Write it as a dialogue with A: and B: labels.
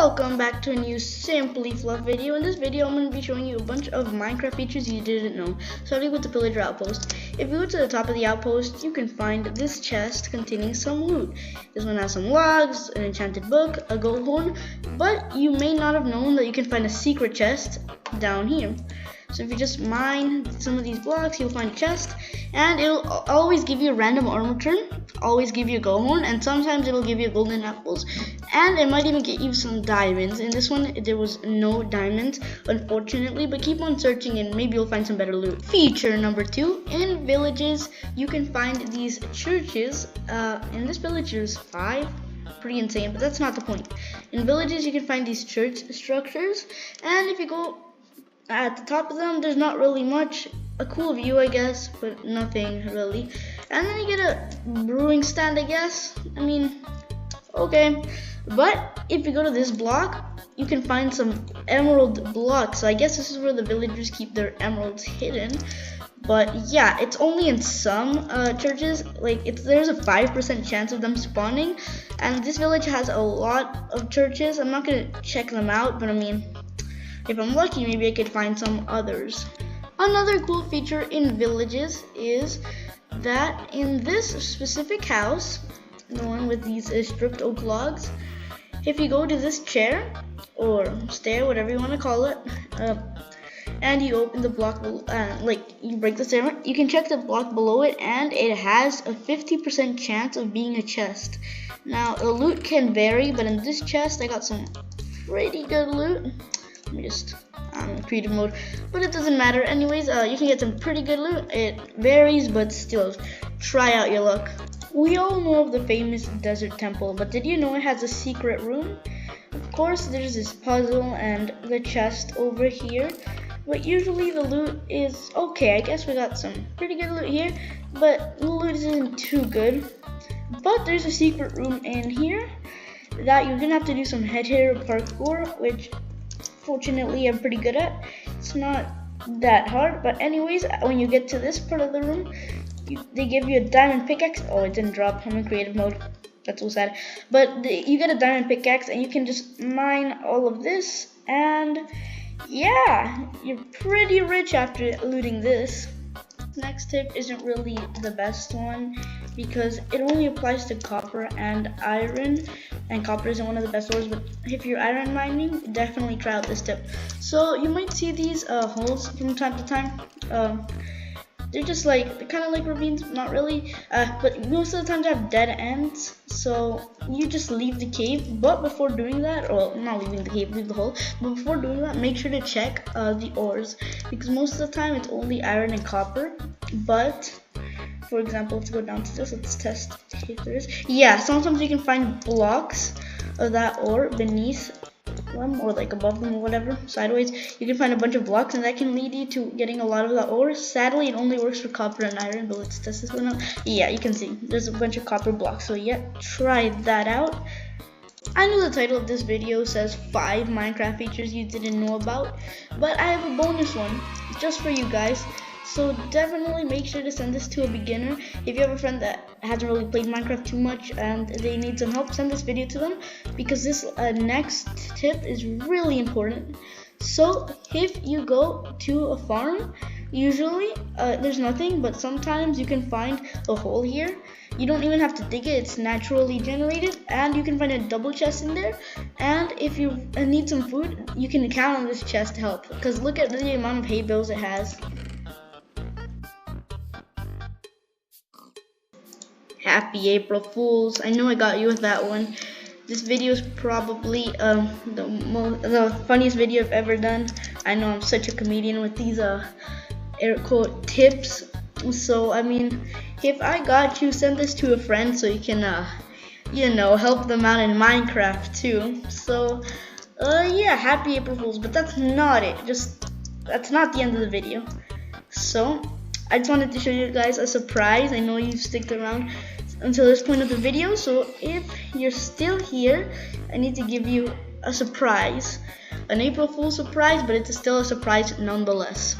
A: Welcome back to a new Simply Fluff video. In this video, I'm going to be showing you a bunch of Minecraft features you didn't know, starting with the Pillager Outpost. If you go to the top of the outpost, you can find this chest containing some loot. This one has some logs, an enchanted book, a gold horn, but you may not have known that you can find a secret chest down here. So if you just mine some of these blocks, you'll find a chest, and it'll always give you a random armor turn, always give you a gold horn, and sometimes it'll give you golden apples, and it might even get you some diamonds. In this one, there was no diamonds, unfortunately, but keep on searching and maybe you'll find some better loot. Feature number 2, in villages, you can find these churches. In this village, there's 5. Pretty insane, but that's not the point. In villages, you can find these church structures, and if you go at the top of them, there's not really much. A cool view, I guess, but nothing really. And then you get a brewing stand, I guess. I mean, okay. But if you go to this block, you can find some emerald blocks. So I guess this is where the villagers keep their emeralds hidden. But yeah, it's only in some churches. Like there's a 5% chance of them spawning. And this village has a lot of churches. I'm not gonna check them out, but I mean, if I'm lucky, maybe I could find some others. Another cool feature in villages is that in this specific house, the one with these stripped oak logs, if you go to this chair or stair, whatever you want to call it, and you open the block, like you break the stair, you can check the block below it, and it has a 50% chance of being a chest. Now the loot can vary, but in this chest I got some pretty good loot. Let me just, I'm in creative mode, but it doesn't matter. Anyways, you can get some pretty good loot. It varies, but still, try out your luck. We all know of the famous desert temple, but did you know it has a secret room? Of course, there's this puzzle and the chest over here, but usually the loot is okay. I guess we got some pretty good loot here, but the loot isn't too good. But there's a secret room in here that you're gonna have to do some head hitter parkour, which fortunately I'm pretty good at. It's not that hard, but anyways, when you get to this part of the room, they give you a diamond pickaxe. Oh, it didn't drop. I'm in creative mode. That's so sad. But you get a diamond pickaxe and you can just mine all of this, and yeah, you're pretty rich after looting this. Next tip isn't really the best one because it only applies to copper and iron, and copper isn't one of the best ores, but if you're iron mining, definitely try out this tip. So you might see these holes from time to time. They're just like, they're kind of like ravines, not really, but most of the time they have dead ends, so you just leave the cave. But before doing that, or not leaving the cave, leave the hole, but before doing that, make sure to check the ores, because most of the time it's only iron and copper. But for example, let's go down to this, let's test if there is. Yeah, sometimes you can find blocks of that ore beneath them, or like above them, or whatever, sideways. You can find a bunch of blocks, and that can lead you to getting a lot of the ore. Sadly, it only works for copper and iron, but let's test this one out. Yeah, you can see there's a bunch of copper blocks, so yeah, try that out. I know the title of this video says 5 Minecraft features you didn't know about, but I have a bonus one just for you guys. So definitely make sure to send this to a beginner. If you have a friend that hasn't really played Minecraft too much and they need some help, send this video to them, because this next tip is really important. So if you go to a farm, usually there's nothing, but sometimes you can find a hole here. You don't even have to dig it, it's naturally generated, and you can find a double chest in there. And if you need some food, you can count on this chest to help, because look at the amount of hay bales it has. Happy April Fools. I know I got you with that one. This video is probably the funniest video I've ever done. I know I'm such a comedian with these air quote tips. So I mean, if I got you, send this to a friend so you can you know, help them out in Minecraft too. So yeah, happy April Fools. But that's not it. That's not the end of the video. So I just wanted to show you guys a surprise. I know you've stuck around until this point of the video, so if you're still here, I need to give you a surprise. An April Fool's surprise, but it's still a surprise nonetheless.